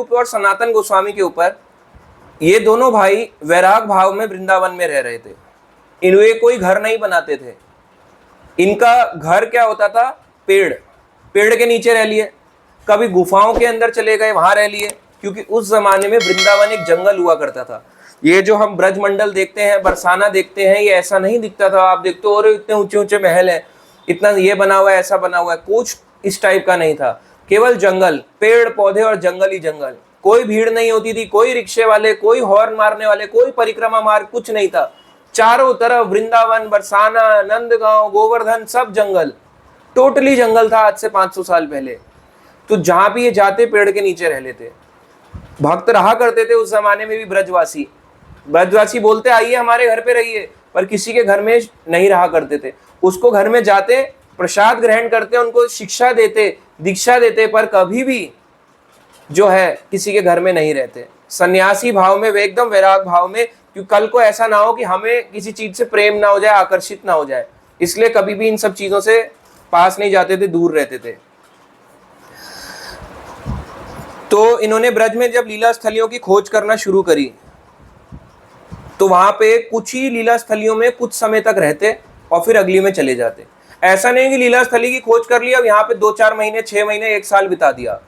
रूप और सनातन गोस्वामी के ऊपर। ये दोनों भाई वैराग भाव में वृंदावन में रह रहे थे। इनके कोई घर नहीं बनाते थे। इनका घर क्या होता था, पेड़ के नीचे रह लिए, कभी गुफाओं के अंदर चले गए, वहां रह लिए, क्योंकि उस जमाने में वृंदावन एक जंगल हुआ करता था। ये जो हम ब्रजमंडल देखते हैं, बरसाना देखते हैं, ये ऐसा नहीं दिखता था। आप देखते हो अरे इतने ऊंचे ऊंचे महल है, इतना ये बना हुआ है, ऐसा बना हुआ है, कुछ इस टाइप का नहीं था। केवल जंगल, पेड़ पौधे और जंगल ही जंगल। कोई भीड़ नहीं होती थी, कोई रिक्शे वाले, कोई हॉर्न मारने वाले, कोई परिक्रमा मार्ग, कुछ नहीं था। चारों तरफ वृंदावन, बरसाना, नंदगांव, गोवर्धन, सब जंगल, टोटली जंगल था आज से 500 साल पहले। तो जहां भी ये जाते पेड़ के नीचे रह लेते। भक्त रहा करते थे उस जमाने में भी ब्रजवासी बोलते आइए हमारे घर पे रहिए, पर किसी के घर में नहीं रहा करते थे। उसको घर में जाते, प्रसाद ग्रहण करते, उनको शिक्षा देते, दीक्षा देते, पर कभी भी जो है किसी के घर में नहीं रहते। सन्यासी भाव में, वे एकदम वैराग भाव में, क्योंकि कल को ऐसा ना हो कि हमें किसी चीज से प्रेम ना हो जाए, आकर्षित ना हो जाए, इसलिए कभी भी इन सब चीजों से पास नहीं जाते थे, दूर रहते थे। तो इन्होंने ब्रज में जब लीला स्थलियों की खोज करना शुरू करी, तो वहां पे कुछ ही लीला स्थलियों में कुछ समय तक रहते और फिर अगली में चले जाते। ऐसा नहीं कि लीला स्थली की खोज कर लिया, अब यहाँ पे 2-4 महीने, 6 महीने, 1 साल बिता दिया।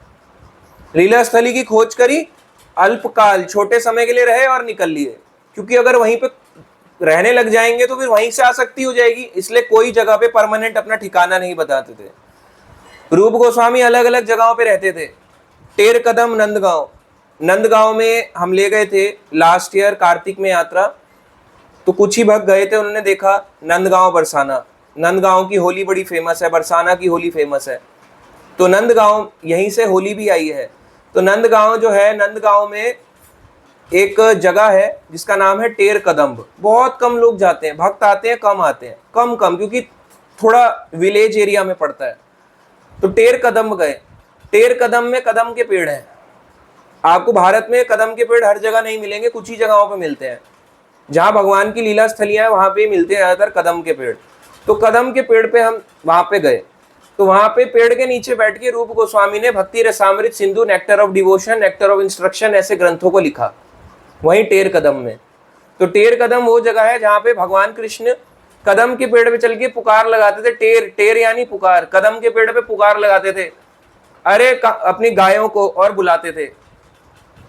लीला स्थली की खोज करी, अल्पकाल, छोटे समय के लिए रहे और निकल लिए, क्योंकि अगर वहीं पे रहने लग जाएंगे तो फिर वहीं से आसक्ति हो जाएगी, इसलिए कोई जगह पे परमानेंट अपना ठिकाना नहीं बताते थे। रूप गोस्वामी अलग अलग जगहों पे रहते थे। टेर कदम, नंदगांव में हम ले गए थे लास्ट ईयर कार्तिक में यात्रा, तो कुछ ही भक्त गए थे, उन्होंने देखा नंदगांव, बरसाना। नंदगांव की होली बड़ी फेमस है, बरसाना की होली फेमस है, तो नंदगांव यहीं से होली भी आई है। तो नंदगांव जो है, नंदगांव में एक जगह है जिसका नाम है टेर कदम्ब। बहुत कम लोग जाते हैं, भक्त आते हैं, कम आते हैं, कम क्योंकि थोड़ा विलेज एरिया में पड़ता है। तो टेर कदम्ब गए। टेर कदम में कदम के पेड़ हैं। आपको भारत में कदम के पेड़ हर जगह नहीं मिलेंगे, कुछ ही जगहों पे मिलते हैं। जहाँ भगवान की लीला स्थलियाँ हैं वहाँ पे मिलते हैं ज़्यादातर कदम के पेड़। तो कदम के पेड़ पे हम वहाँ पे गए, तो वहाँ पे पेड़ के नीचे बैठ के रूप गोस्वामी ने भक्ति Rasamrita Sindhu, nectar of devotion, nectar of instruction ऐसे ग्रंथों को लिखा, वहीं टेर कदम में। तो टेर कदम वो जगह है जहाँ पे भगवान कृष्ण कदम के पेड़ पे चल के पुकार लगाते थे। टेर यानी पुकार, कदम के पेड़ पे पुकार लगाते थे, अरे अपनी गायों को, और बुलाते थे,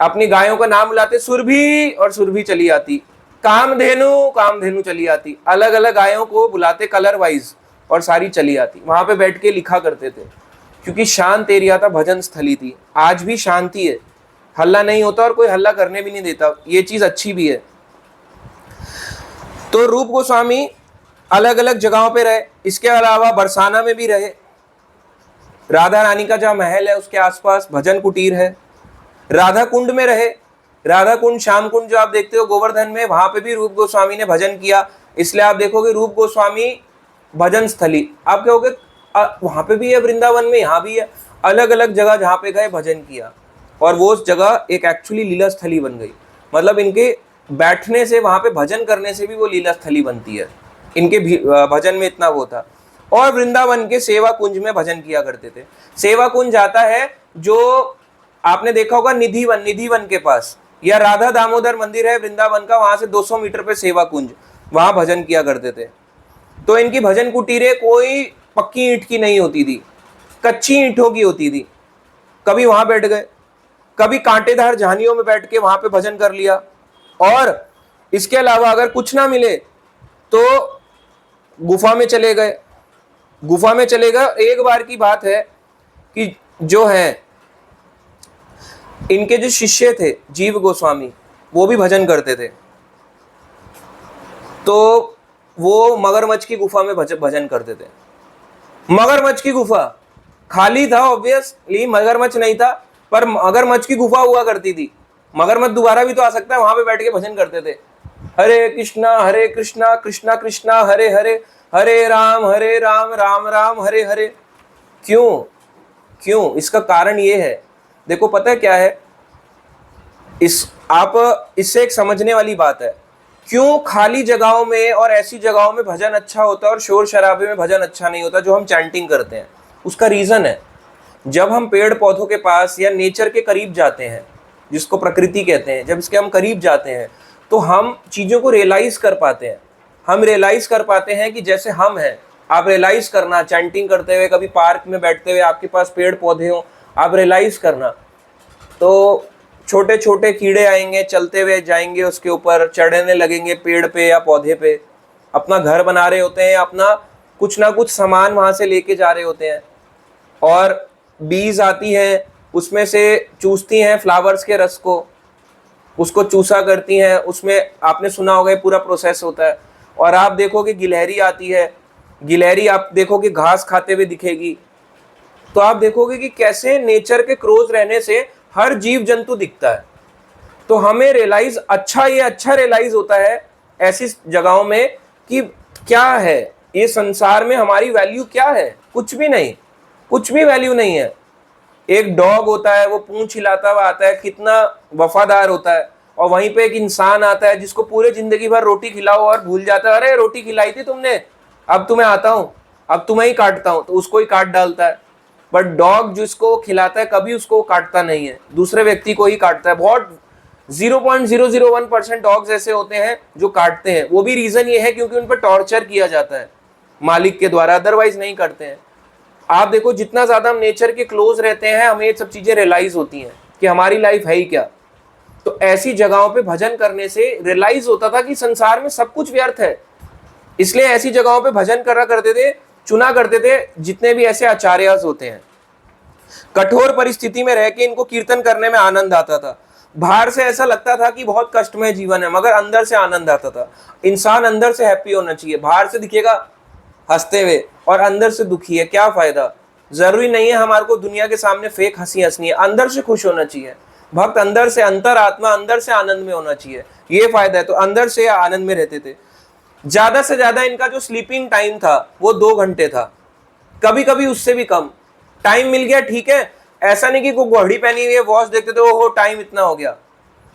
अपनी गायों का नाम बुलाते, सुरभि, और सुरभि चली आती, कामधेनु चली आती, अलग अलग गायों को बुलाते कलर वाइज, और सारी चली आती। वहां पे बैठ के लिखा करते थे, क्योंकि शांत एरिया था, भजन स्थली थी। आज भी शांति है, हल्ला नहीं होता और कोई हल्ला करने भी नहीं देता, ये चीज अच्छी भी है। तो रूप गोस्वामी अलग अलग जगहों पे रहे। इसके अलावा बरसाना में भी रहे। राधा रानी का जहाँ महल है उसके आसपास भजन कुटीर है। राधा कुंड में रहे। राधा कुंड, श्याम कुंड जो आप देखते हो गोवर्धन में, वहां पे भी रूप गोस्वामी ने भजन किया। इसलिए आप देखोगे रूप गोस्वामी भजन स्थली, आप कहोगे वहां पे भी है, वृंदावन में, यहाँ भी है, अलग अलग जगह जहाँ पे गए भजन किया, और वो जगह एक एक्चुअली लीला स्थली बन गई। मतलब इनके बैठने से, वहां पे भजन करने से भी वो लीला स्थली बनती है। इनके भजन में इतना वो था। और वृंदावन के सेवा कुंज में भजन किया करते थे। सेवा कुंज आता है जो आपने देखा होगा निधिवन के पास, या राधा दामोदर मंदिर है वृंदावन का, वहां से 200 मीटर पे सेवा कुंज, वहां भजन किया करते थे। तो इनकी भजन कुटीरें कोई पक्की ईंट की नहीं होती थी, कच्ची ईंटों की होती थी। कभी वहां बैठ गए, कभी कांटेदार झानियों में बैठ के वहां पे भजन कर लिया। और इसके अलावा अगर कुछ ना मिले तो गुफा में चले गए। एक बार की बात है कि जो है इनके जो शिष्य थे जीव गोस्वामी, वो भी भजन करते थे, तो वो मगरमच्छ की गुफा में भजन करते थे। मगरमच्छ की गुफा खाली था, ऑब्वियसली मगरमच्छ नहीं था, पर मगरमच्छ की गुफा हुआ करती थी। मगरमच्छ दोबारा भी तो आ सकता है, वहां पे बैठ के भजन करते थे, हरे कृष्णा कृष्णा कृष्णा हरे हरे, हरे राम राम राम हरे हरे। क्यों? इसका कारण ये है, देखो पता है क्या है, इससे एक समझने वाली बात है, क्यों खाली जगहों में और ऐसी जगहों में भजन अच्छा होता है और शोर शराबे में भजन अच्छा नहीं होता, जो हम चैंटिंग करते हैं। उसका रीजन है, जब हम पेड़ पौधों के पास या नेचर के करीब जाते हैं, जिसको प्रकृति कहते हैं, जब इसके हम करीब जाते हैं तो हम चीज़ों को रियलाइज़ कर पाते हैं। हम रियलाइज़ कर पाते हैं कि जैसे हम हैं, आप रियलाइज़ करना चैंटिंग करते हुए, कभी पार्क में बैठते हुए आपके पास पेड़ पौधे हों, आप रियलाइज़ करना तो छोटे छोटे कीड़े आएंगे, चलते हुए जाएंगे, उसके ऊपर चढ़ने लगेंगे पेड़ पे या पौधे पे, अपना घर बना रहे होते हैं, अपना कुछ ना कुछ सामान वहाँ से लेके जा रहे होते हैं। और बीज आती हैं, उसमें से चूसती हैं फ्लावर्स के रस को, उसको चूसा करती हैं, उसमें आपने सुना होगा ये पूरा प्रोसेस होता है। और आप देखोगे गिलहरी आती है, गिलहरी आप देखोगे घास खाते हुए दिखेगी। तो आप देखोगे कि कैसे नेचर के क्लोज रहने से हर जीव जंतु दिखता है। तो हमें रियलाइज ये अच्छा रियलाइज होता है ऐसी जगहों में कि क्या है ये संसार में, हमारी वैल्यू क्या है, कुछ भी नहीं, कुछ भी वैल्यू नहीं है। एक डॉग होता है, वो पूंछ हिलाता हुआ आता है, कितना वफादार होता है। और वहीं पे एक इंसान आता है जिसको पूरे जिंदगी भर रोटी खिलाओ और भूल जाता है, अरे रोटी खिलाई थी तुमने, अब तुम्हें आता हूं, अब तुम्हें ही काटता हूं, तो उसको ही काट डालता है। बट डॉग जिसको खिलाता है कभी उसको काटता नहीं है, दूसरे व्यक्ति को ही काटता है। बहुत 0.001% डॉग्स ऐसे होते हैं जो काटते हैं। वो भी रीजन ये है क्योंकि उन पर टॉर्चर किया जाता है मालिक के द्वारा, अदरवाइज नहीं करते हैं। आप देखो जितना ज्यादा हम नेचर के क्लोज रहते हैं, हमें ये सब चीजें रियलाइज होती हैं कि हमारी लाइफ है ही क्या। तो ऐसी जगहों पे भजन करने से रियलाइज होता था कि संसार में सब कुछ व्यर्थ है। इसलिए ऐसी जगहों पे भजन करा करते थे, चुना करते थे जितने भी ऐसे आचार्यस होते हैं। कठोर परिस्थिति में रह के इनको कीर्तन करने में आनंद आता था। बाहर से ऐसा लगता था कि बहुत कष्टमय जीवन है, मगर अंदर से आनंद आता था। इंसान अंदर से हैप्पी होना चाहिए, बाहर से दिखेगा हंसते हुए और अंदर से दुखी है, क्या फायदा। जरूरी नहीं है हमारे को दुनिया के सामने फेक हंसी हंसनी है, अंदर से खुश होना चाहिए। भक्त अंदर से, अंतर आत्मा अंदर से आनंद में होना चाहिए, ये फायदा है। तो अंदर से आनंद में रहते थे। ज्यादा से ज्यादा इनका जो स्लीपिंग टाइम था वो 2 घंटे था, कभी कभी उससे भी कम। टाइम मिल गया ठीक है, ऐसा नहीं कि कोई घड़ी पहनी हुई है वॉच देखते थे, ओहो टाइम इतना हो गया।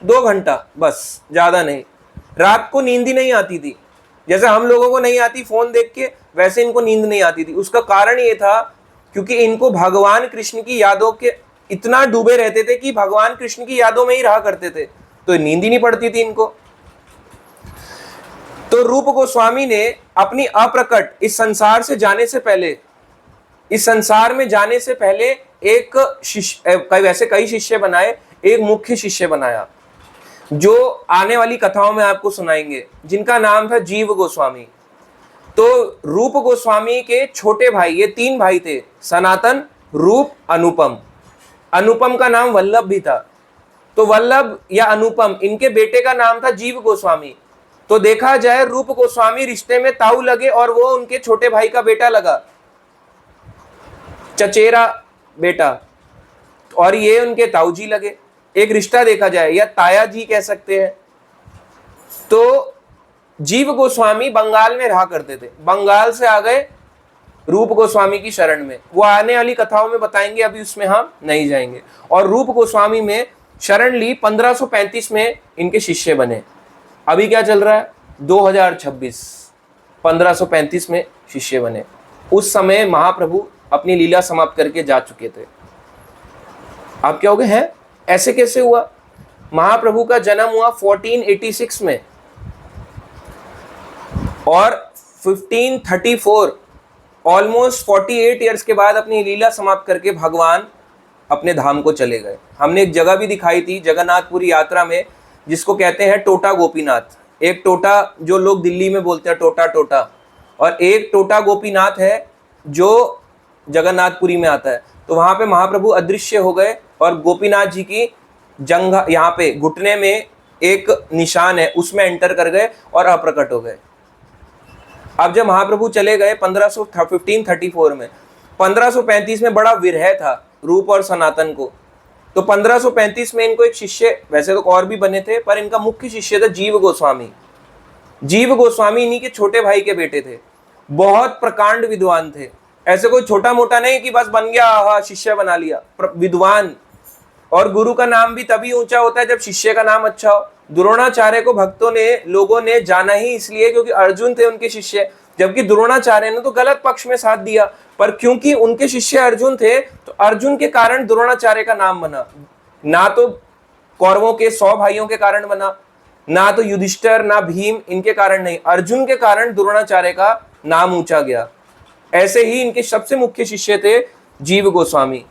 2 घंटा बस, ज्यादा नहीं। रात को नींद ही नहीं आती थी, जैसे हम लोगों को नहीं आती फोन देख के, वैसे इनको नींद नहीं आती थी। उसका कारण ये था क्योंकि इनको भगवान कृष्ण की यादों के इतना डूबे रहते थे कि भगवान कृष्ण की यादों में ही रहा करते थे, तो नींद ही नहीं पड़ती थी इनको। तो रूप गोस्वामी ने अपनी अप्रकट इस संसार से जाने से पहले, इस संसार में जाने से पहले एक शिष्य, वैसे कई शिष्य बनाए, एक मुख्य शिष्य बनाया जो आने वाली कथाओं में आपको सुनाएंगे, जिनका नाम था जीव गोस्वामी। तो रूप गोस्वामी के छोटे भाई, ये 3 भाई थे, सनातन, रूप, अनुपम। अनुपम का नाम वल्लभ भी था। तो वल्लभ या अनुपम, इनके बेटे का नाम था जीव गोस्वामी। तो देखा जाए रूप गोस्वामी रिश्ते में ताऊ लगे और वो उनके छोटे भाई का बेटा लगा, चचेरा बेटा, और ये उनके ताऊ जी लगे। एक रिश्ता देखा जाए, या ताया जी कह सकते हैं। तो जीव गोस्वामी बंगाल में रहा करते थे, बंगाल से आ गए रूप गोस्वामी की शरण में। वो आने वाली कथाओं में बताएंगे, अभी उसमें हम नहीं जाएंगे। और रूप गोस्वामी में शरण ली, 1535 में इनके शिष्य बने। अभी क्या चल रहा है, 2026, 1535 में शिष्य बने। उस समय महाप्रभु अपनी लीला समाप्त करके जा चुके थे। आप क्या हो गए हैं, ऐसे कैसे हुआ? महाप्रभु का जन्म हुआ 1486 में और 1534, ऑलमोस्ट 48 ईयर्स के बाद अपनी लीला समाप्त करके भगवान अपने धाम को चले गए। हमने एक जगह भी दिखाई थी जगन्नाथपुरी यात्रा में, जिसको कहते हैं टोटा गोपीनाथ। एक टोटा जो लोग दिल्ली में बोलते हैं टोटा टोटा, और एक टोटा गोपीनाथ है जो जगन्नाथपुरी में आता है। तो वहाँ पे महाप्रभु अदृश्य हो गए और गोपीनाथ जी की जंघा, यहाँ पे घुटने में एक निशान है, उसमें एंटर कर गए और अप्रकट हो गए। अब जब महाप्रभु चले गए 1534 में, 1535 में बड़ा विरह था रूप और सनातन को। तो 1535 में इनको एक शिष्य, वैसे तो और भी बने थे, पर इनका मुख्य शिष्य था जीव गोस्वामी। जीव गोस्वामी इन्हीं के छोटे भाई के बेटे थे। बहुत प्रकांड विद्वान थे, ऐसे कोई छोटा मोटा नहीं कि बस बन गया हाँ शिष्य बना लिया, विद्वान। और गुरु का नाम भी तभी ऊंचा होता है जब शिष्य का नाम अच्छा हो। द्रोणाचार्य को भक्तों ने, लोगों ने जाना ही इसलिए क्योंकि अर्जुन थे उनके शिष्य, जबकि द्रोणाचार्य ने तो गलत पक्ष में साथ दिया, पर क्योंकि उनके शिष्य अर्जुन थे तो अर्जुन के कारण द्रोणाचार्य का नाम बना। ना तो कौरवों के 100 भाइयों के कारण बना, ना तो युधिष्ठिर ना भीम इनके कारण नहीं, अर्जुन के कारण द्रोणाचार्य का नाम ऊंचा गया। ऐसे ही इनके सबसे मुख्य शिष्य थे जीव गोस्वामी।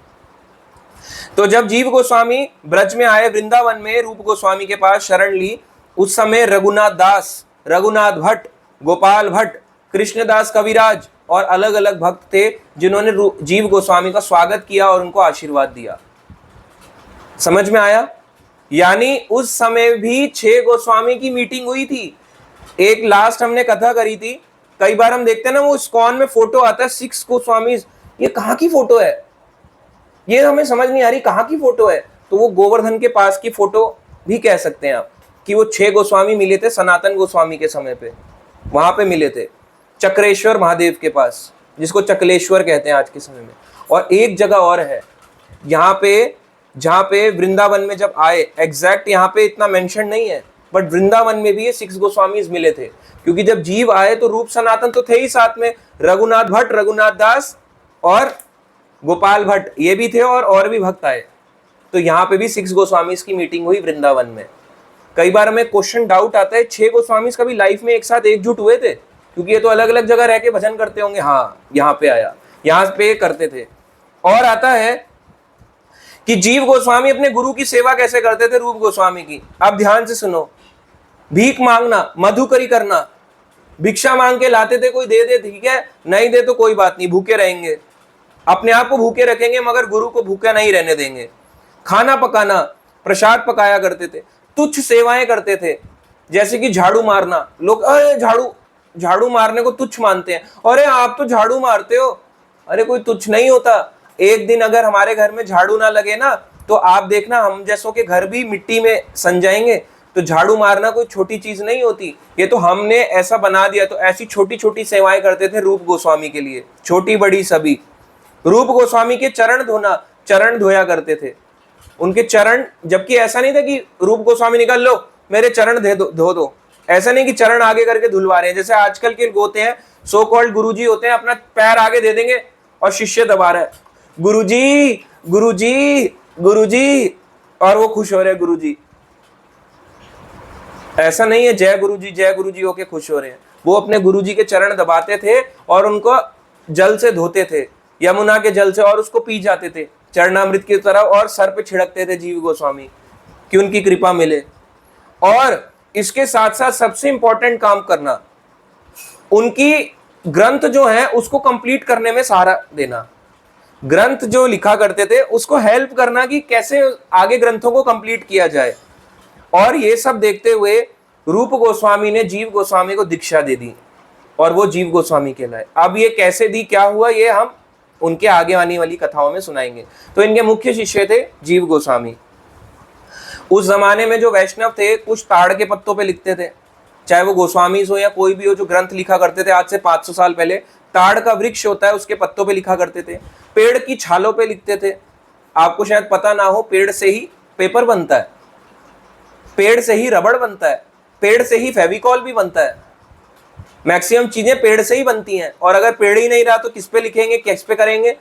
तो जब जीव गोस्वामी ब्रज में आए, वृंदावन में रूप गोस्वामी के पास शरण ली, उस समय रघुनाथ दास, रघुनाथ भट्ट, गोपाल भट्ट, कृष्णदास कविराज और अलग अलग भक्त थे जिन्होंने जीव गोस्वामी का स्वागत किया और उनको आशीर्वाद दिया। समझ में आया? यानी उस समय भी 6 गोस्वामी की मीटिंग हुई थी। एक लास्ट हमने कथा करी थी, कई बार हम देखते हैं ना वो इस्कॉन में फोटो आता है 6 गोस्वामी, ये कहाँ की फोटो है, ये हमें समझ नहीं आ रही कहाँ की फोटो है। तो वो गोवर्धन के पास की फोटो भी कह सकते हैं आप, कि वो 6 गोस्वामी मिले थे सनातन गोस्वामी के समय पे, वहां पे मिले थे चक्रेश्वर महादेव के पास, जिसको चकलेश्वर कहते हैं आज के समय में। और एक जगह और है यहाँ पे, जहाँ पे वृंदावन में जब आए, एग्जैक्ट यहाँ पे इतना मेंशन नहीं है, बट वृंदावन में भी ये 6 गोस्वामी मिले थे, क्योंकि जब जीव आए तो रूप सनातन तो थे ही साथ में, रघुनाथ भट्ट, रघुनाथ दास और गोपाल भट्ट ये भी थे और भी भक्त आए। तो यहाँ पे भी 6 गोस्वामी की मीटिंग हुई वृंदावन में। कई बार हमें क्वेश्चन डाउट आता है 6 गोस्वामी कभी लाइफ में एक साथ एकजुट हुए थे? क्योंकि ये तो अलग अलग जगह रह के भजन करते होंगे, हाँ यहाँ पे आया, यहाँ पे करते थे। और आता है कि जीव गोस्वामी अपने गुरु की सेवा कैसे करते थे रूप गोस्वामी की। अब ध्यान से सुनो, भीख मांगना, मधुकरी करना, भिक्षा मांग के लाते थे, कोई दे दे ठीक है, नहीं दे तो कोई बात नहीं, भूखे रहेंगे, अपने आप को भूखे रखेंगे मगर गुरु को भूखा नहीं रहने देंगे। खाना पकाना, प्रसाद पकाया करते थे, तुच्छ सेवाएं करते थे, जैसे कि झाड़ू मारना। लोग अरे झाड़ू मारने को तुच्छ मानते हैं, अरे आप तो झाड़ू मारते हो, अरे कोई तुच्छ नहीं होता। एक दिन अगर हमारे घर में झाड़ू ना लगे ना, तो आप देखना हम जैसों के घर भी मिट्टी में सन जाएंगे। तो झाड़ू मारना कोई छोटी चीज नहीं होती, ये तो हमने ऐसा बना दिया। तो ऐसी छोटी छोटी सेवाएं करते थे रूप गोस्वामी के लिए, छोटी बड़ी सभी। रूप गोस्वामी के चरण धोया करते थे, उनके चरण, जबकि ऐसा नहीं था कि रूप गोस्वामी निकाल लो मेरे चरण धो दो, ऐसा नहीं कि चरण आगे करके धुलवा रहे हैं जैसे आजकल के होते हैं, सो कॉल्ड गुरुजी होते हैं, अपना पैर आगे दे देंगे और शिष्य दबा रहा है, गुरुजी गुरुजी गुरुजी, और वो खुश हो रहे हैं गुरुजी। ऐसा नहीं है जय गुरुजी होके खुश हो रहे हैं। वो अपने गुरुजी के चरण दबाते थे और उनको जल से धोते थे, यमुना के जल से, और उसको पी जाते थे चरणामृत की तरह, और सर पे छिड़कते थे जीव गोस्वामी कि उनकी कृपा मिले। और इसके साथ साथ सबसे इंपॉर्टेंट काम करना, उनकी ग्रंथ जो है उसको कंप्लीट करने में सहारा देना। ग्रंथ जो लिखा करते थे उसको हेल्प करना कि कैसे आगे ग्रंथों को कंप्लीट किया जाए। और ये सब देखते हुए रूप गोस्वामी ने जीव गोस्वामी को दीक्षा दे दी और वो जीव गोस्वामी कहलाए। अब ये कैसे दी, क्या हुआ, ये हम उनके आगे आने वाली कथाओं में सुनाएंगे। तो इनके मुख्य शिष्य थे जीव गोस्वामी। उस जमाने में जो वैष्णव थे कुछ ताड़ के पत्तों पे लिखते थे, चाहे वो गोस्वामी हो या कोई भी हो, जो ग्रंथ लिखा करते थे आज से 500 साल पहले, ताड़ का वृक्ष होता है उसके पत्तों पे लिखा करते थे, पेड़ की छालों पे लिखते थे। आपको शायद पता ना हो, पेड़ से ही पेपर बनता है, पेड़ से ही रबड़ बनता है, पेड़ से ही फेविकॉल भी बनता है, मैक्सिमम चीजें पेड़ से ही बनती हैं। और अगर पेड़ ही नहीं रहा तो किस पे लिखेंगे, किस पे करेंगे?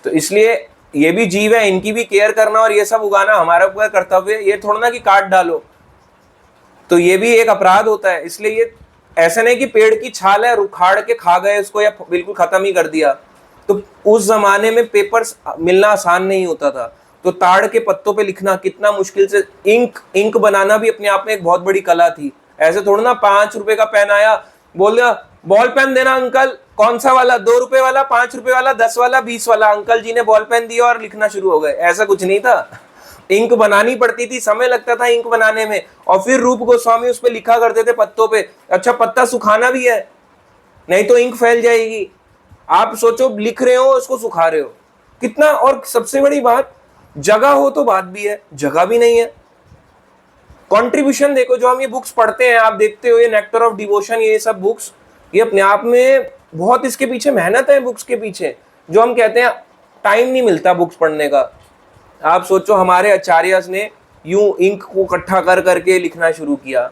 तो इसलिए ये भी जीव है, इनकी भी केयर करना और ये सब उगाना हमारा ऊपर कर्तव्य है। ये थोड़ा ना कि काट डालो, तो ये भी एक अपराध होता है। इसलिए ये ऐसा नहीं कि पेड़ की छाल है उखाड़ के खा गए उसको या बिल्कुल खत्म ही कर दिया। तो उस जमाने में पेपर मिलना आसान नहीं होता था, तो ताड़ के पत्तों पे लिखना कितना मुश्किल से, इंक बनाना भी अपने आप में एक बहुत बड़ी कला थी। ऐसे थोड़ा ना 5 रुपए का पेन आया, बोल दिया बॉल पेन देना अंकल, कौन सा वाला, 2 रुपए वाला, 5 रुपए वाला, 10 वाला, 20 वाला, अंकल जी ने बॉल पेन दिया और लिखना शुरू हो गए। ऐसा कुछ नहीं था, इंक बनानी पड़ती थी, समय लगता था इंक बनाने में, और फिर रूप गोस्वामी उस पे लिखा करते थे पत्तों पे। अच्छा, पत्ता सुखाना भी है, नहीं तो इंक फैल जाएगी। आप सोचो लिख रहे हो उसको सुखा रहे हो कितना। और सबसे बड़ी बात, जगह हो तो बात भी है, जगह भी नहीं है। कंट्रीब्यूशन देखो, जो हम ये बुक्स पढ़ते हैं, आप देखते हो ये नेक्टर ऑफ डिवोशन, ये सब बुक्स, ये अपने आप में बहुत इसके पीछे मेहनत है बुक्स के पीछे, जो हम कहते हैं टाइम नहीं मिलता बुक्स पढ़ने का। आप सोचो हमारे आचार्यस ने यूं इंक को इकट्ठा कर करके लिखना शुरू किया,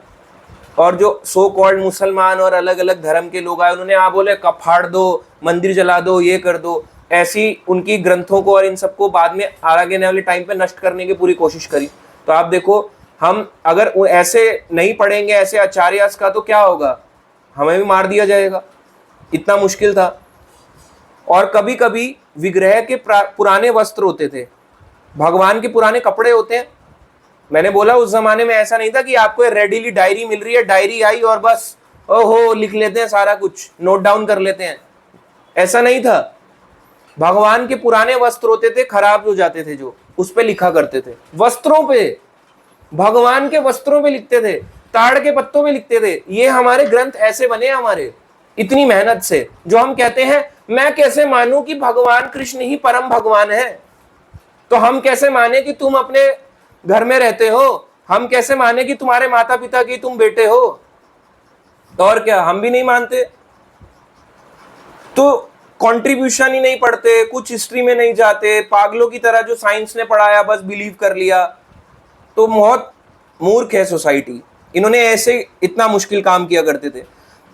और जो सो कॉल्ड मुसलमान और अलग अलग धर्म के लोग आए, उन्होंने आप बोले कप फाड़ दो, मंदिर जला दो, ये कर दो, ऐसी उनकी ग्रंथों को और इन सबको बाद में आगे आने वाले टाइम पे नष्ट करने की पूरी कोशिश करी। तो आप देखो, हम अगर ऐसे नहीं पढ़ेंगे ऐसे आचार्यास का तो क्या होगा, हमें भी मार दिया जाएगा, इतना मुश्किल था। और कभी कभी विग्रह के पुराने वस्त्र होते थे, भगवान के पुराने कपड़े होते हैं। मैंने बोला उस जमाने में ऐसा नहीं था कि आपको रेडीली डायरी मिल रही है, डायरी आई और बस ओहो लिख लेते हैं, सारा कुछ नोट डाउन कर लेते हैं, ऐसा नहीं था। भगवान के पुराने वस्त्र होते थे, खराब हो जाते थे, जो उस पे लिखा करते थे, वस्त्रों पे, भगवान के वस्त्रों पे लिखते थे, ताड़ के पत्तों पे लिखते थे। ये हमारे ग्रंथ ऐसे बने हमारे, इतनी मेहनत से, जो हम कहते हैं मैं कैसे मानूं कि भगवान कृष्ण ही परम भगवान है, तो हम कैसे माने कि तुम अपने घर में रहते हो, हम कैसे माने कि तुम्हारे माता पिता की तुम बेटे हो, तो और क्या, हम भी नहीं मानते। तो कंट्रीब्यूशन ही नहीं पढ़ते, कुछ हिस्ट्री में नहीं जाते, पागलों की तरह जो साइंस ने पढ़ाया बस बिलीव कर लिया, तो बहुत मूर्ख है सोसाइटी। इन्होंने ऐसे इतना मुश्किल काम किया करते थे।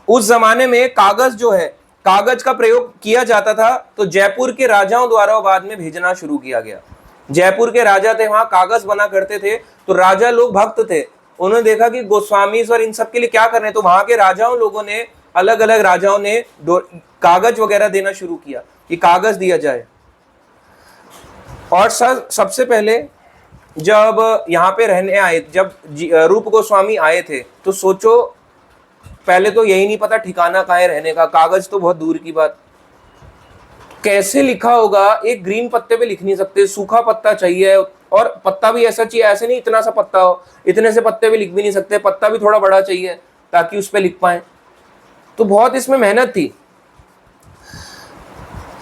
उस जमाने में कागज जो है, कागज का प्रयोग किया जाता था, तो जयपुर के राजाओं द्वारा बाद में भेजना शुरू किया गया। जयपुर के राजा थे, वहां कागज बना करते थे, तो राजा लोग भक्त थे, उन्होंने देखा कि गोस्वामी और इन सब के लिए क्या करने, तो वहां के राजाओं लोगों ने, अलग अलग राजाओं ने कागज वगैरह देना शुरू किया कि कागज दिया जाए। और सबसे पहले जब यहाँ पे रहने आए, जब रूप गोस्वामी आए थे, तो सोचो पहले तो यही नहीं पता ठिकाना कहाँ है रहने का, कागज तो बहुत दूर की बात, कैसे लिखा होगा, एक ग्रीन पत्ते पे लिख नहीं सकते, सूखा पत्ता चाहिए, और पत्ता भी ऐसा चाहिए, ऐसे नहीं इतना सा पत्ता हो, इतने से पत्ते पे लिख भी नहीं सकते, पत्ता भी थोड़ा बड़ा चाहिए ताकि उस पे लिख पाए, तो बहुत इसमें मेहनत थी।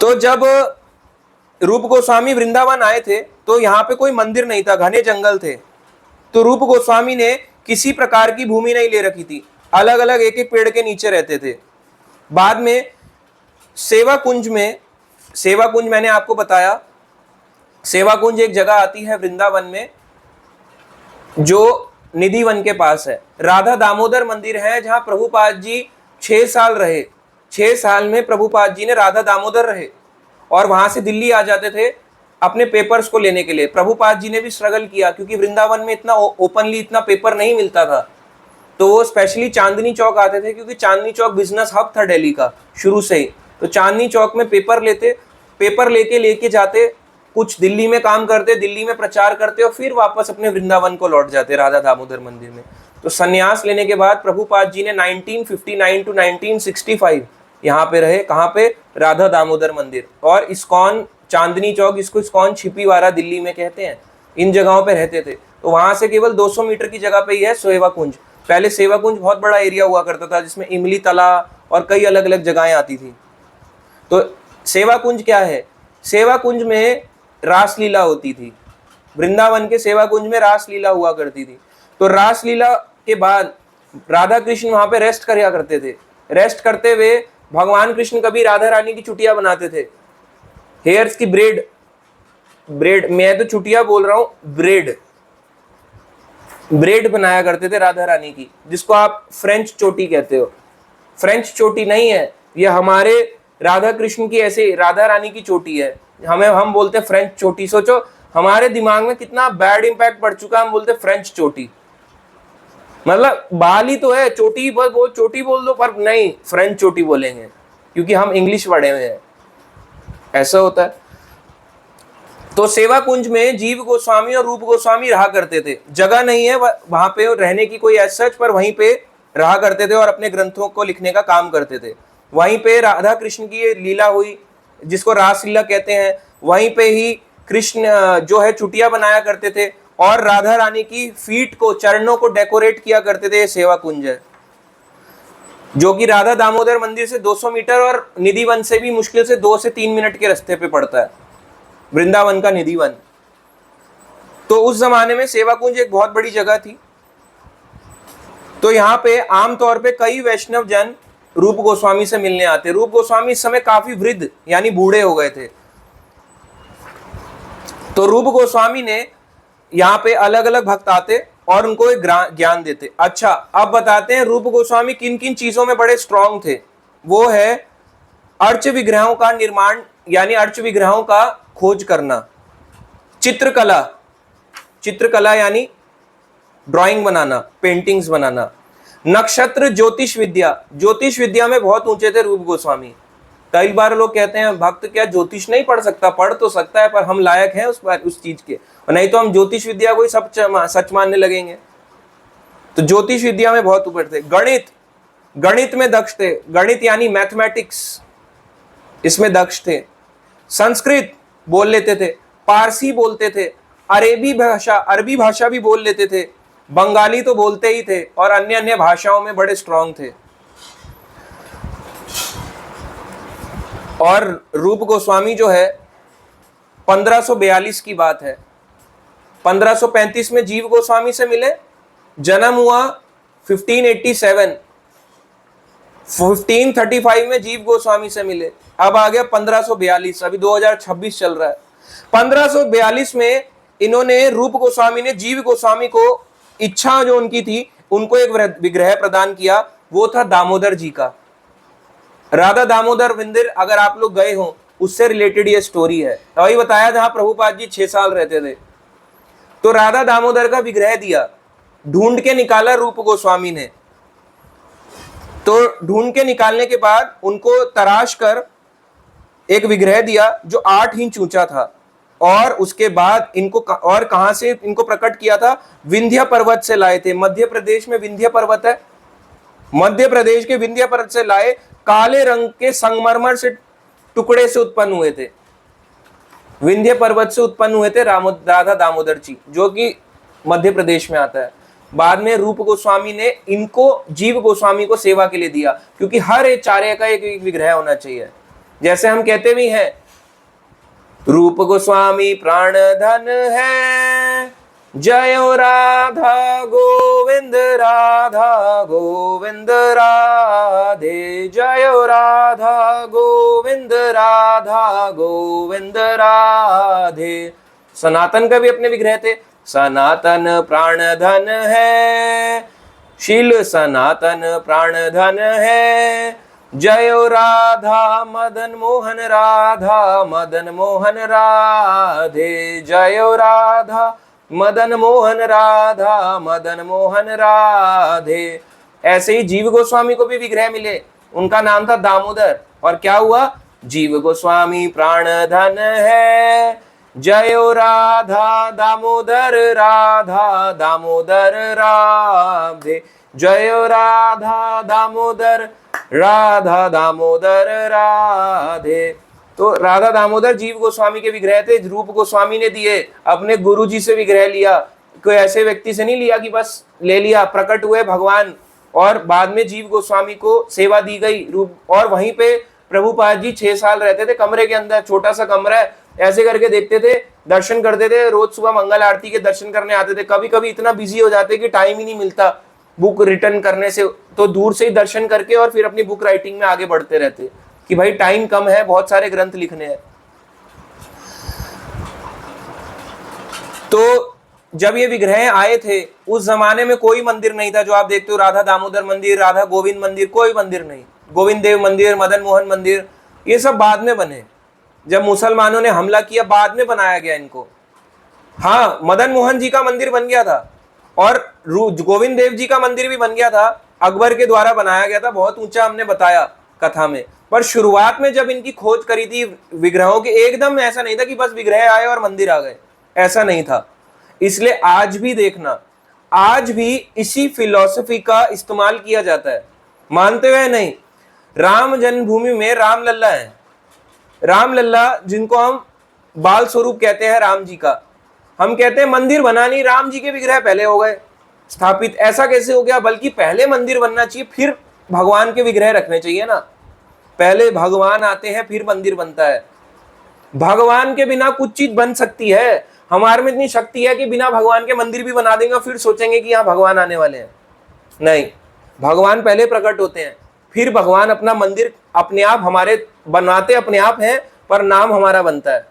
तो जब रूप गोस्वामी वृंदावन आए थे, तो यहाँ पे कोई मंदिर नहीं था, घने जंगल थे, तो रूप गोस्वामी ने किसी प्रकार की भूमि नहीं ले रखी थी, अलग अलग एक एक पेड़ के नीचे रहते थे। बाद में सेवा कुंज में, सेवा कुंज मैंने आपको बताया, सेवा कुंज एक जगह आती है वृंदावन में जो निधि वन के पास है, राधा दामोदर मंदिर है, जहां प्रभुपाद जी 6 साल रहे। 6 साल में प्रभुपाद जी ने राधा दामोदर रहे, और वहां से दिल्ली आ जाते थे अपने पेपर्स को लेने के लिए। प्रभुपाद जी ने भी स्ट्रगल किया, क्योंकि वृंदावन में इतना ओपनली इतना पेपर नहीं मिलता था, तो वो स्पेशली चांदनी चौक आते थे, क्योंकि चांदनी चौक बिजनेस हब था दिल्ली का शुरू से ही। तो चांदनी चौक में पेपर लेते, पेपर लेके जाते, कुछ दिल्ली में काम करते, दिल्ली में प्रचार करते, और फिर वापस अपने वृंदावन को लौट जाते राधा दामोदर मंदिर में। तो संन्यास लेने के बाद प्रभुपाद जी ने 1959 टू 1965 यहाँ पे रहे, कहाँ पे, राधा दामोदर मंदिर, और इस्कॉन चांदनी चौक, इसको इस्कॉन छिपीवारा दिल्ली में कहते हैं, इन जगहों पे रहते थे। तो वहां से केवल 200 मीटर की जगह पे ही है सेवा कुंज। पहले सेवा कुंज बहुत बड़ा एरिया हुआ करता था, जिसमें इमली तला और कई अलग अलग जगहें आती थी। तो सेवा कुंज क्या है, सेवा कुंज में रासलीला होती थी, वृंदावन के सेवा कुंज में रासलीला हुआ करती थी। तो रासलीला के बाद राधा कृष्ण वहां पे रेस्ट किया करते थे। रेस्ट करते हुए भगवान कृष्ण कभी राधा रानी की चुटिया बनाते थे, हेयर्स की ब्रेड, मैं तो चुटिया बोल रहा हूं, ब्रेड बनाया करते थे राधा रानी की, जिसको आप फ्रेंच चोटी कहते हो। फ्रेंच चोटी नहीं है ये, हमारे राधा कृष्ण की ऐसे राधा रानी की चोटी है, हम बोलते हैं फ्रेंच चोटी। सोचो हमारे दिमाग में कितना बैड इंपैक्ट पड़ चुका है, हम बोलते फ्रेंच चोटी, मतलब बाल ही तो है, चोटी बस वो चोटी बोल दो, पर नहीं, फ्रेंच चोटी बोलेंगे क्योंकि हम इंग्लिश पढ़े हुए हैं, ऐसा होता है। तो सेवा कुंज में जीव गोस्वामी और रूप गोस्वामी रहा करते थे, जगह नहीं है वहां पे रहने की कोई एज सच, पर वहीं पे रहा करते थे और अपने ग्रंथों को लिखने का काम करते थे। वहीं पे राधा कृष्ण की लीला हुई, जिसको रासलीला कहते हैं, वहीं पे ही कृष्ण जो है चुटिया बनाया करते थे, और राधा रानी की फीट को, चरणों को डेकोरेट किया करते थे। सेवा कुंज है जो कि राधा दामोदर मंदिर से 200 मीटर और निधि वन से भी मुश्किल से 2 से 3 मिनट के रास्ते पे पड़ता है, वृंदावन का निधि वन। तो उस जमाने में सेवा कुंज एक बहुत बड़ी जगह थी। तो यहाँ पे आमतौर पे कई वैष्णव जन रूप गोस्वामी से मिलने आते। रूप गोस्वामी इस समय काफी वृद्ध यानी बूढ़े हो गए थे। तो रूप गोस्वामी ने यहाँ पे अलग अलग भक्त आते और उनको एक ज्ञान देते। अच्छा, अब बताते हैं रूप गोस्वामी किन किन चीजों में बड़े स्ट्रांग थे। वो है अर्च विग्रहों का निर्माण, यानी अर्च विग्रहों का खोज करना, चित्रकला, चित्रकला यानी ड्राइंग बनाना, पेंटिंग्स बनाना। नक्षत्र ज्योतिष विद्या, ज्योतिष विद्या में बहुत ऊंचे थे रूप गोस्वामी। कई बार लोग कहते हैं भक्त क्या ज्योतिष नहीं पढ़ सकता? पढ़ तो सकता है, पर हम लायक हैं उस चीज के, और नहीं तो हम ज्योतिष विद्या को ही सब सच मानने लगेंगे। तो ज्योतिष विद्या में बहुत ऊपर थे। गणित, गणित में दक्ष थे, गणित यानी मैथमेटिक्स, इसमें दक्ष थे। संस्कृत बोल लेते थे, पारसी बोलते थे, अरबी भाषा भी बोल लेते थे, बंगाली तो बोलते ही थे, और अन्य अन्य भाषाओं में बड़े स्ट्रांग थे। और रूप गोस्वामी जो है 1542 की बात है, 1535 में जीव गोस्वामी से मिले, जन्म हुआ 1587, 1535 में जीव गोस्वामी से मिले, अब आ गया 1542, अभी 2026 चल रहा है। 1542 में इन्होंने, रूप गोस्वामी ने जीव गोस्वामी को, इच्छा जो उनकी थी, उनको एक विग्रह प्रदान किया, वो था दामोदर जी का। राधा दामोदर मंदिर अगर आप लोग गए हो, उससे रिलेटेड ये स्टोरी है। वही बताया जहां प्रभुपाद जी 6 साल रहते थे, तो राधा दामोदर का विग्रह दिया, ढूंढ के निकाला रूप गोस्वामी ने। तो ढूंढ के निकालने के बाद उनको तराश कर एक विग्रह दिया जो 8 इंच ऊंचा था, और उसके बाद इनको और कहां से इनको प्रकट किया था? विंध्य पर्वत से लाए थे। मध्य प्रदेश में विंध्य पर्वत है, मध्य प्रदेश के विंध्य पर्वत से लाए काले रंग के संगमरमर से टुकड़े से उत्पन्न हुए थे, विंध्य पर्वत से उत्पन्न हुए थे राधा दामोदर जी, जो कि मध्य प्रदेश में आता है। बाद में रूप गोस्वामी ने इनको जीव गोस्वामी को सेवा के लिए दिया, क्योंकि हर एक चार्य का एक विग्रह होना चाहिए। जैसे हम कहते भी हैं, रूप गोस्वामी प्राण धन है, जयो राधा गोविंद राधे, जयो राधा गोविंद राधे। सनातन का भी अपने विग्रह थे, सनातन प्राण धन है, शील सनातन प्राण धन है, जयो राधा मदन मोहन राधे, जयो राधा मदन मोहन राधे। ऐसे ही जीव गोस्वामी को भी विग्रह मिले, उनका नाम था दामोदर, और क्या हुआ? जीव गोस्वामी प्राण धन है, जयो राधा दामोदर राधे, जयो राधा दामोदर राधे। तो राधा दामोदर जीव गोस्वामी के विग्रह थे, रूप गोस्वामी ने दिए, अपने गुरु जी से विग्रह लिया, कोई ऐसे व्यक्ति से नहीं लिया कि बस ले लिया। प्रकट हुए भगवान, और बाद में जीव गोस्वामी को सेवा दी गई रूप। और वहीं पे प्रभुपाद जी 6 साल रहते थे कमरे के अंदर, छोटा सा कमरा है, ऐसे करके देखते थे, दर्शन करते थे, रोज सुबह मंगल आरती के दर्शन करने आते थे। कभी कभी इतना बिजी हो जाते कि टाइम ही नहीं मिलता बुक रिटर्न करने से, तो दूर से ही दर्शन करके और फिर अपनी बुक राइटिंग में आगे बढ़ते रहते कि भाई टाइम कम है, बहुत सारे ग्रंथ लिखने हैं। तो जब ये विग्रह आए थे, उस जमाने में कोई मंदिर नहीं था जो आप देखते हो, राधा दामोदर मंदिर, राधा गोविंद मंदिर, कोई मंदिर नहीं। गोविंद देव मंदिर, मदन मोहन मंदिर, ये सब बाद में बने, जब मुसलमानों ने हमला किया बाद में बनाया गया इनको। हाँ, मदन मोहन जी का मंदिर बन गया था, और गोविंद देव जी का मंदिर भी बन गया था, अकबर के द्वारा बनाया गया था, बहुत ऊंचा हमने बताया कथा में। पर शुरुआत में जब इनकी खोज करी थी विग्रहों की, एकदम ऐसा नहीं था कि बस विग्रह आए और मंदिर आ गए, ऐसा नहीं था। इसलिए आज भी देखना, आज भी इसी फिलॉसफी का इस्तेमाल किया जाता है, मानते हुए नहीं। राम जन्मभूमि में रामलल्ला है, रामलल्ला जिनको हम बाल स्वरूप कहते हैं राम जी का, हम कहते हैं मंदिर बना नहीं, राम जी के विग्रह पहले हो गए स्थापित। ऐसा कैसे हो गया? बल्कि पहले मंदिर बनना चाहिए, फिर भगवान के विग्रह रखने चाहिए ना। पहले भगवान आते हैं, फिर मंदिर बनता है। भगवान के बिना कुछ चीज बन सकती है, हमारे में इतनी शक्ति है कि बिना भगवान के मंदिर भी बना देंगे, फिर सोचेंगे कि यहाँ भगवान आने वाले हैं। नहीं, भगवान पहले प्रकट होते हैं, फिर भगवान अपना मंदिर अपने आप हमारे बनाते अपने आप हैं, पर नाम हमारा बनता है।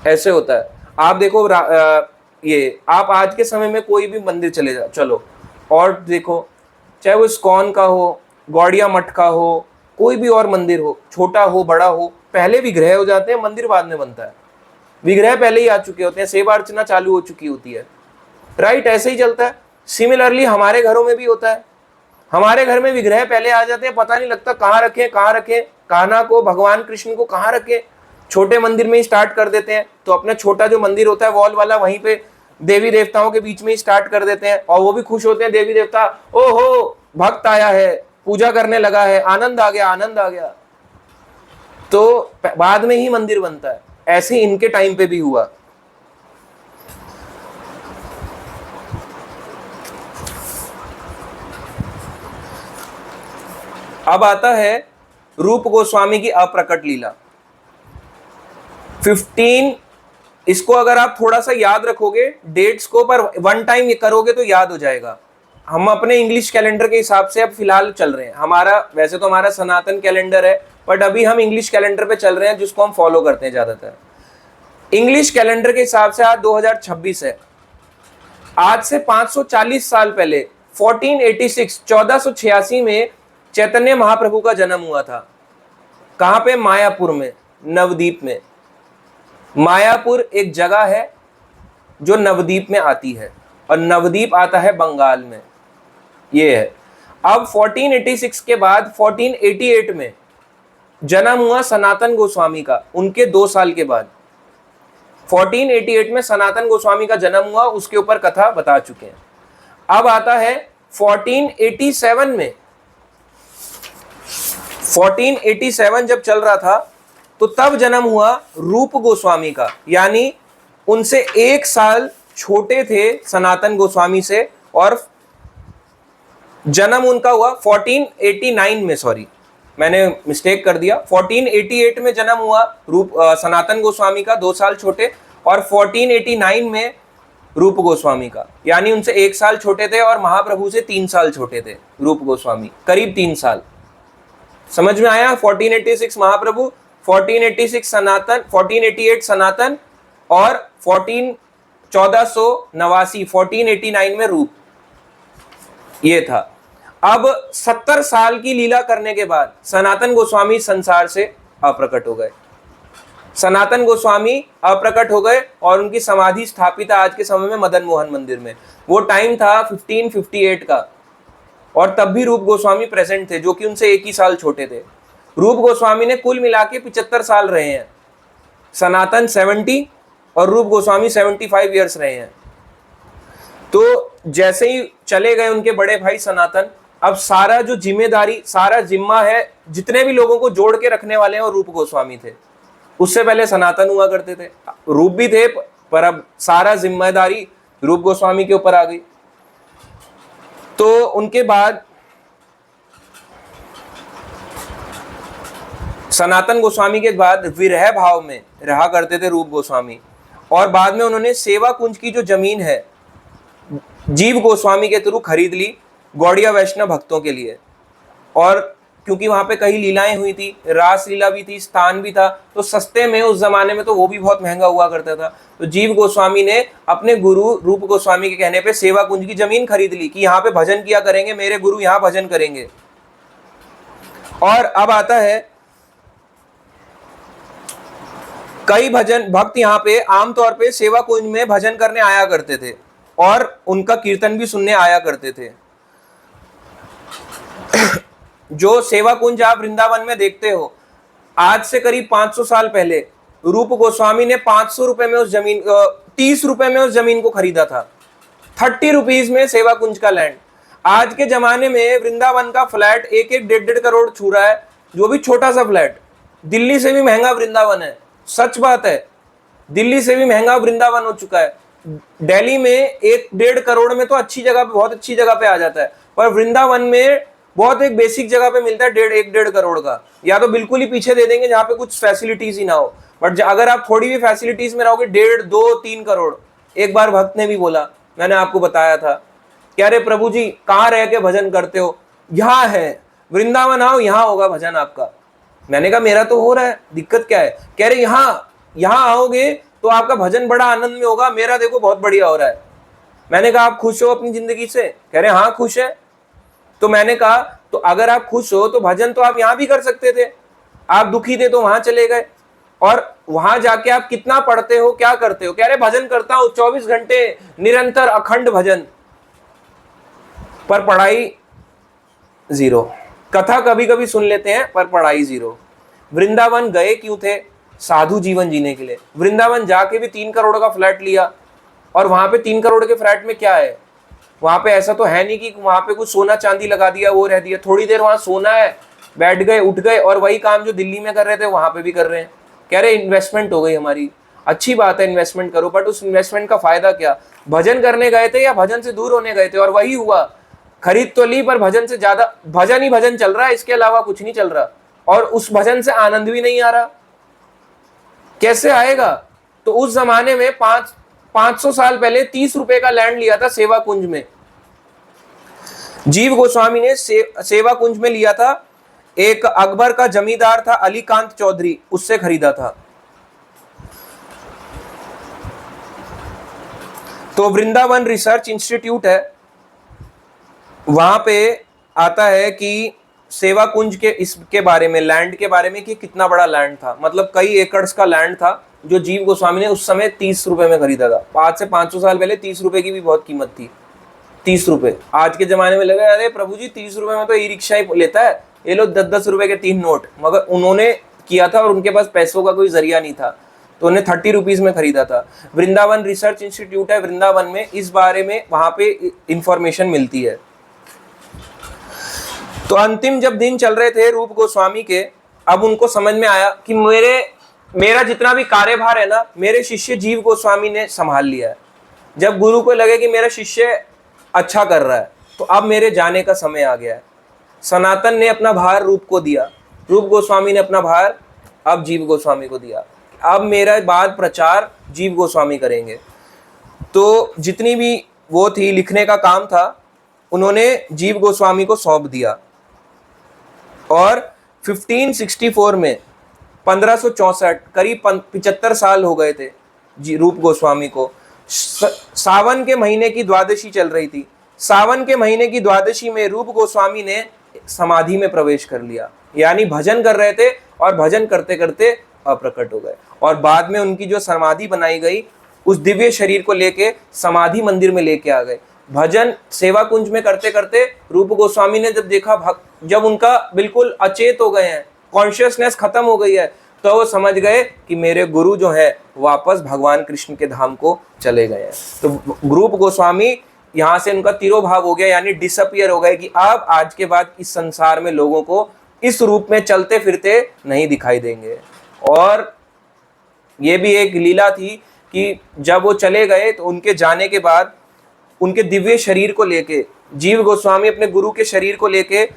ऐसे होता है। आप देखो ये आप आज के समय में कोई भी मंदिर चले जाओ, चलो और देखो, चाहे वो इस्कॉन का हो, गौड़िया मठ का हो, कोई भी और मंदिर हो, छोटा हो बड़ा हो, पहले विग्रह हो जाते हैं, मंदिर बाद में बनता है। विग्रह पहले ही आ चुके होते हैं, सेवा अर्चना चालू हो चुकी होती है। राइट, ऐसे ही चलता है। सिमिलरली हमारे घरों में भी होता है। हमारे घर में विग्रह पहले आ जाते हैं, पता नहीं लगता कहाँ रखें, कान्हा को, भगवान कृष्ण को कहाँ रखें। छोटे मंदिर में ही स्टार्ट कर देते हैं, तो अपना छोटा जो मंदिर होता है वॉल वाला, वहीं पे देवी देवताओं के बीच में ही स्टार्ट कर देते हैं, और वो भी खुश होते हैं देवी देवता, ओहो भक्त आया है, पूजा करने लगा है, आनंद आ गया, आनंद आ गया। तो बाद में ही मंदिर बनता है। ऐसे इनके टाइम पे भी हुआ। अब आता है रूप गोस्वामी की अप्रकट लीला 15। इसको अगर आप थोड़ा सा याद रखोगे डेट्स को, पर वन टाइम ये करोगे तो याद हो जाएगा। हम अपने इंग्लिश कैलेंडर के हिसाब से अब फिलहाल चल रहे हैं। हमारा वैसे तो हमारा सनातन कैलेंडर है, बट अभी हम इंग्लिश कैलेंडर पे चल रहे हैं, जिसको हम फॉलो करते हैं ज्यादातर। इंग्लिश कैलेंडर के हिसाब से आज 2026 है। आज से 540 साल पहले 1486 में चैतन्य महाप्रभु का जन्म हुआ था। कहां पे? मायापुर में, नवदीप में। मायापुर एक जगह है जो नवदीप में आती है, और नवदीप आता है बंगाल में। ये है। अब 1486 के बाद 1488 में जन्म हुआ सनातन गोस्वामी का, उनके 2 साल के बाद। 1488 में सनातन गोस्वामी का जन्म हुआ, उसके ऊपर कथा बता चुके हैं। अब आता है 1487 में। 1487 जब चल रहा था तो तब जन्म हुआ रूप गोस्वामी का, यानी उनसे 1 साल छोटे थे सनातन गोस्वामी से, और जन्म उनका हुआ 1489 में। सॉरी, मैंने मिस्टेक कर दिया। 1488 में जन्म हुआ रूप सनातन गोस्वामी का, 2 साल छोटे, और 1489 में रूप गोस्वामी का, यानी उनसे 1 साल छोटे थे, और महाप्रभु से 3 साल छोटे थे रूप गोस्वामी, करीब 3 साल। समझ में आया? 1486 महाप्रभु, 1486 सनातन, 1488 सनातन, और 1489 में रूप। ये था। अब 70 साल की लीला करने के बाद सनातन गोस्वामी संसार से अप्रकट हो गए। सनातन गोस्वामी अप्रकट हो गए, और उनकी समाधि स्थापित है आज के समय में मदन मोहन मंदिर में। वो टाइम था 1558 का, और तब भी रूप गोस्वामी प्रेजेंट थे, जो कि उनसे 1 ही साल छोटे थे। रूप गोस्वामी ने कुल मिला के 75 साल रहे हैं। सनातन 70 और रूप गोस्वामी 75 ईयर्स रहे हैं। तो जैसे ही चले गए उनके बड़े भाई सनातन, अब सारा जो जिम्मेदारी, सारा जिम्मा है, जितने भी लोगों को जोड़ के रखने वाले हैं वो रूप गोस्वामी थे। उससे पहले सनातन हुआ करते थे, रूप भी थे, पर अब सारा जिम्मेदारी रूप गोस्वामी के ऊपर आ गई। तो उनके बाद सनातन गोस्वामी के बाद विरह भाव में रहा करते थे रूप गोस्वामी, और बाद में उन्होंने सेवा कुंज की जो जमीन है जीव गोस्वामी के थ्रू खरीद ली गौड़िया वैष्णव भक्तों के लिए। और क्योंकि वहां पे कई लीलाएं हुई थी, रास लीला भी थी, स्थान भी था, तो सस्ते में, उस जमाने में तो वो भी बहुत महंगा हुआ करता था, तो जीव गोस्वामी ने अपने गुरु रूप गोस्वामी के कहने पे सेवा कुंज की जमीन खरीद ली कि यहाँ पे भजन किया करेंगे, मेरे गुरु यहाँ भजन करेंगे। और अब आता है, कई भजन भक्त यहाँ पे आमतौर पे सेवा कुंज में भजन करने आया करते थे, और उनका कीर्तन भी सुनने आया करते थे। जो सेवा कुंज आप वृंदावन में देखते हो, आज से करीब 500 साल पहले रूप गोस्वामी ने 500 रुपए में उस जमीन 30 रुपए में उस जमीन को खरीदा था। 30 रुपीज में सेवा कुंज का लैंड। आज के जमाने में वृंदावन का फ्लैट 1-1, 1.5 करोड़ छू रहा है, जो भी छोटा सा फ्लैट। दिल्ली से भी महंगा वृंदावन है, सच बात है। दिल्ली से भी महंगा वृंदावन हो चुका है। दिल्ली में 1-1.5 करोड़ में तो अच्छी जगह पे, बहुत अच्छी जगह पे आ जाता है, पर वृंदावन में बहुत एक बेसिक जगह पे मिलता है 1.5 करोड़ का। या तो बिल्कुल ही पीछे दे देंगे जहां पे कुछ फैसिलिटीज ही ना हो, बट अगर आप थोड़ी भी फैसिलिटीज में रहोगे 1.5, 2, 3 करोड़। एक बार भक्त ने भी बोला, मैंने आपको बताया था, कह रहे प्रभु जी कहाँ रह के भजन करते हो? यहाँ है, वृंदावन आओ, यहाँ होगा भजन आपका। मैंने कहा मेरा तो हो रहा है, दिक्कत क्या है? कह रहे यहाँ आओगे तो आपका भजन बड़ा आनंद में होगा, मेरा देखो बहुत बढ़िया हो रहा है। मैंने कहा आप खुश हो अपनी जिंदगी से? कह रहे हाँ खुश है। तो मैंने कहा तो अगर आप खुश हो तो भजन तो आप यहाँ भी कर सकते थे, आप दुखी थे तो वहां चले गए। और वहां जाके आप कितना पढ़ते हो, क्या करते हो? कह रहे भजन करता हूं 24 घंटे निरंतर अखंड भजन, पर पढ़ाई जीरो। कथा कभी कभी सुन लेते हैं पर पढ़ाई जीरो। वृंदावन गए क्यों थे? साधु जीवन जीने के लिए। वृंदावन जाके भी 3 करोड़ का फ्लैट लिया, और वहां पे 3 करोड़ के फ्लैट में क्या है? वहां पे ऐसा तो है नहीं कि वहां पे कुछ सोना चांदी लगा दिया वो रह दिया। थोड़ी देर वहां सोना है, बैठ गए, उठ गए, और वही काम जो दिल्ली में कर रहे थे वहां पे भी कर रहे हैं। कह रहे इन्वेस्टमेंट हो गई हमारी। अच्छी बात है, इन्वेस्टमेंट करो, बट उस इन्वेस्टमेंट का फायदा क्या? भजन करने गए थे या भजन से दूर होने गए थे? और वही हुआ, खरीद तो ली पर भजन से ज्यादा भजन ही भजन चल रहा है, इसके अलावा कुछ नहीं चल रहा, और उस भजन से आनंद भी नहीं आ रहा। कैसे आएगा? तो उस जमाने में 500 साल पहले 30 रुपए का लैंड लिया था सेवा कुंज में। जीव गोस्वामी ने सेवा कुंज में लिया था। एक अकबर का जमींदार था अली कांत चौधरी, उससे खरीदा था। तो वृंदावन रिसर्च इंस्टीट्यूट है, वहां पे आता है कि सेवा कुंज के इसके बारे में, लैंड के बारे में, कि कितना बड़ा लैंड था। मतलब कई एकड़्स का लैंड था जो जीव गोस्वामी ने उस समय 30 रुपए में खरीदा था। आज से 500 साल पहले 30 रुपए की भी बहुत कीमत थी। 30 रुपए आज के जमाने में लगा, अरे प्रभु जी 30 रुपए में तो ई रिक्शा ही लेता है, ये लो 10-10 रुपए के 3 नोट। मगर उन्होंने किया था और उनके पास पैसों का कोई जरिया नहीं था, तो उन्हें 30 रुपीज में खरीदा था। वृंदावन रिसर्च इंस्टीट्यूट है वृंदावन में, इस बारे में वहां पे इंफॉर्मेशन मिलती है। तो अंतिम जब दिन चल रहे थे रूप गोस्वामी के, अब उनको समझ में आया कि मेरा जितना भी कार्यभार है ना, मेरे शिष्य जीव गोस्वामी ने संभाल लिया है। जब गुरु को लगे कि मेरा शिष्य अच्छा कर रहा है, तो अब मेरे जाने का समय आ गया है। सनातन ने अपना भार रूप को दिया, रूप गोस्वामी ने अपना भार अब जीव गोस्वामी को दिया। अब मेरा बाद प्रचार जीव गोस्वामी करेंगे। तो जितनी भी वो थी लिखने का काम था, उन्होंने जीव गोस्वामी को सौंप दिया। और 1564 में 1564 करीब 75 साल हो गए थे जी रूप गोस्वामी को। सावन के महीने की द्वादशी चल रही थी। सावन के महीने की द्वादशी में रूप गोस्वामी ने समाधि में प्रवेश कर लिया, यानी भजन कर रहे थे और भजन करते करते अप्रकट हो गए। और बाद में उनकी जो समाधि बनाई गई, उस दिव्य शरीर को लेके समाधि मंदिर में लेके आ गए। भजन सेवा कुंज में करते करते रूप गोस्वामी ने जब देखा, जब उनका बिल्कुल अचेत हो गए हैं, कॉन्शियसनेस खत्म हो गई है, तो वो समझ गए कि मेरे गुरु जो है वापस भगवान कृष्ण के धाम को चले गए हैं। तो रूप गोस्वामी यहाँ से उनका तिरोभाव हो गया, यानी डिसअपियर हो गए कि अब आज के बाद इस संसार में लोगों को इस रूप में चलते फिरते नहीं दिखाई देंगे। और ये भी एक लीला थी कि जब वो चले गए तो उनके जाने के बाद उनके दिव्य शरीर को लेके जीव गोस्वामी अपने गुरु के शरीर को लेके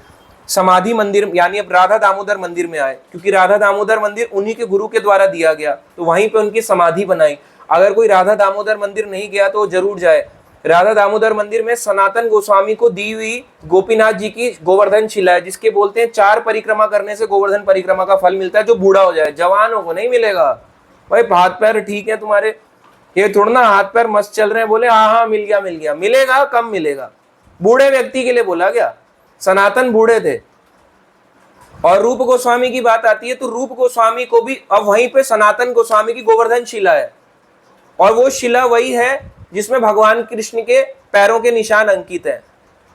समाधि मंदिर, यानी अब राधा दामोदर मंदिर में आए, क्योंकि राधा दामोदर मंदिर उन्हीं के गुरु के द्वारा दिया गया, तो वहीं पे उनकी समाधि बनाई। अगर कोई राधा दामोदर मंदिर नहीं गया तो जरूर जाए। राधा दामोदर मंदिर में सनातन गोस्वामी को दी हुई गोपीनाथ जी की गोवर्धन शिला है, जिसके बोलते हैं 4 परिक्रमा करने से गोवर्धन परिक्रमा का फल मिलता है, जो बूढ़ा हो जाए, जवानों को नहीं मिलेगा। भाई हाथ पैर ठीक है तुम्हारे, ये थोड़ा ना हाथ पैर मस्त चल रहे हैं बोले हाँ मिल गया मिल गया, मिलेगा कम मिलेगा। बूढ़े व्यक्ति के लिए बोला गया, सनातन बूढ़े थे। और रूप गोस्वामी की बात आती है तो रूप गोस्वामी को भी अब वहीं पे सनातन गोस्वामी की गोवर्धन शिला है, और वो शिला वही है जिसमें भगवान कृष्ण के पैरों के निशान अंकित है।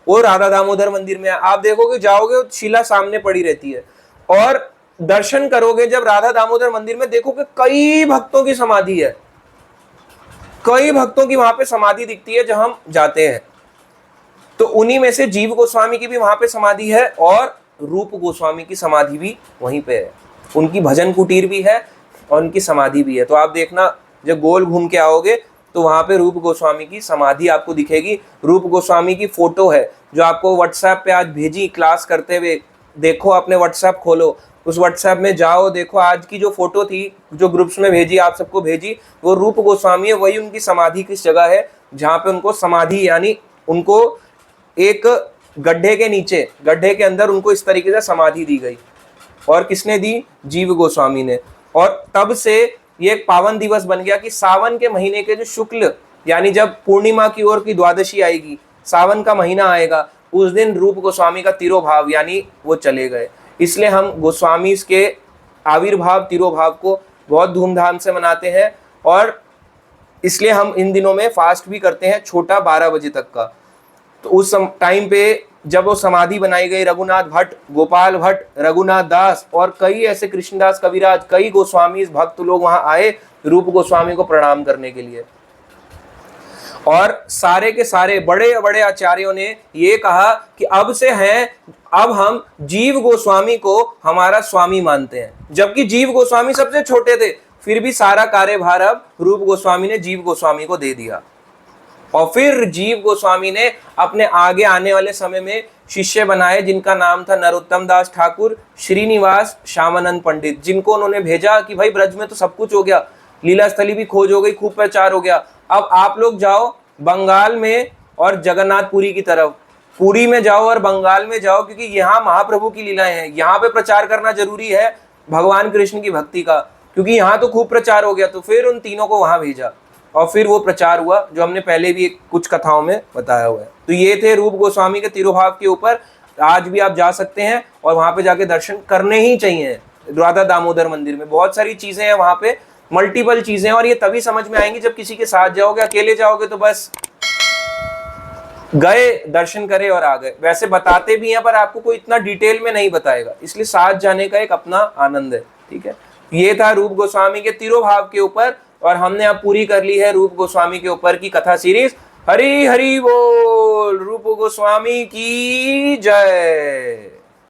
वो राधा दामोदर मंदिर में आप देखोगे, जाओगे शिला सामने पड़ी रहती है, और दर्शन करोगे जब राधा दामोदर मंदिर में, देखोगे कई भक्तों की समाधि है, कई भक्तों की वहां पे समाधि दिखती है जब हम जाते हैं। तो उन्हीं में से जीव गोस्वामी की भी वहां पे समाधि है, और रूप गोस्वामी की समाधि भी वहीं पे है। उनकी भजन कुटीर भी है और उनकी समाधि भी है। तो आप देखना जब गोल घूम के आओगे तो वहां पे रूप गोस्वामी की समाधि आपको दिखेगी। रूप गोस्वामी की फोटो है जो आपको व्हाट्सएप पे आज भेजी क्लास करते हुए, देखो अपने व्हाट्सएप खोलो, उस व्हाट्सएप में जाओ, देखो आज की जो फोटो थी जो ग्रुप्स में भेजी, आप सबको भेजी, वो रूप गोस्वामी है। वही उनकी समाधि किस जगह है जहाँ पे उनको समाधि, यानी उनको एक गड्ढे के नीचे, गड्ढे के अंदर उनको इस तरीके से समाधि दी गई। और किसने दी? जीव गोस्वामी ने। और तब से ये एक पावन दिवस बन गया कि सावन के महीने के जो शुक्ल, यानी जब पूर्णिमा की ओर की द्वादशी आएगी, सावन का महीना आएगा, उस दिन रूप गोस्वामी का तिरोभाव, यानी वो चले गए। इसलिए हम गोस्वामी के आविर्भाव तिरोभाव को बहुत धूमधाम से मनाते हैं, और इसलिए हम इन दिनों में फास्ट भी करते हैं, छोटा 12 बजे तक का। तो उस टाइम पे जब वो समाधि बनाई गई, रघुनाथ भट्ट, गोपाल भट्ट, रघुनाथ दास और कई ऐसे कृष्णदास कविराज, कई गोस्वामी भक्त लोग वहां आए रूप गोस्वामी को प्रणाम करने के लिए। और सारे के सारे बड़े बड़े आचार्यों ने ये कहा कि अब से हैं, अब हम जीव गोस्वामी को हमारा स्वामी मानते हैं। जबकि जीव गोस्वामी सबसे छोटे थे, फिर भी सारा कार्यभार अब रूप गोस्वामी ने जीव गोस्वामी को दे दिया। और फिर जीव गोस्वामी ने अपने आगे आने वाले समय में शिष्य बनाए, जिनका नाम था नरोत्तम दास ठाकुर, श्रीनिवास, श्यामानंद पंडित, जिनको उन्होंने भेजा कि भाई ब्रज में तो सब कुछ हो गया, लीला स्थली भी खोज हो गई, खूब प्रचार हो गया, अब आप लोग जाओ बंगाल में और जगन्नाथपुरी की तरफ, पुरी में जाओ और बंगाल में जाओ, क्योंकि यहाँ महाप्रभु की लीलाएं हैं, यहाँ पे प्रचार करना जरूरी है भगवान कृष्ण की भक्ति का, क्योंकि यहाँ तो खूब प्रचार हो गया। तो फिर उन तीनों को वहां भेजा और फिर वो प्रचार हुआ, जो हमने पहले भी कुछ कथाओं में बताया हुआ है। तो ये थे रूप गोस्वामी के तिरुभाव के ऊपर। आज भी आप जा सकते हैं और वहां पे जाके दर्शन करने ही चाहिए। राधा दामोदर मंदिर में बहुत सारी चीजें हैं, वहां पे मल्टीपल चीजें हैं, और ये तभी समझ में आएंगी जब किसी के साथ जाओगे। अकेले जाओगे तो बस गए, दर्शन करे और आ गए। वैसे बताते भी हैं पर आपको कोई इतना डिटेल में नहीं बताएगा, इसलिए साथ जाने का एक अपना आनंद है। ठीक है, ये था रूप गोस्वामी के तिरुभाव के ऊपर, और हमने अब पूरी कर ली है रूप गोस्वामी के ऊपर की कथा सीरीज। हरि हरि बोल, रूप गोस्वामी की जय।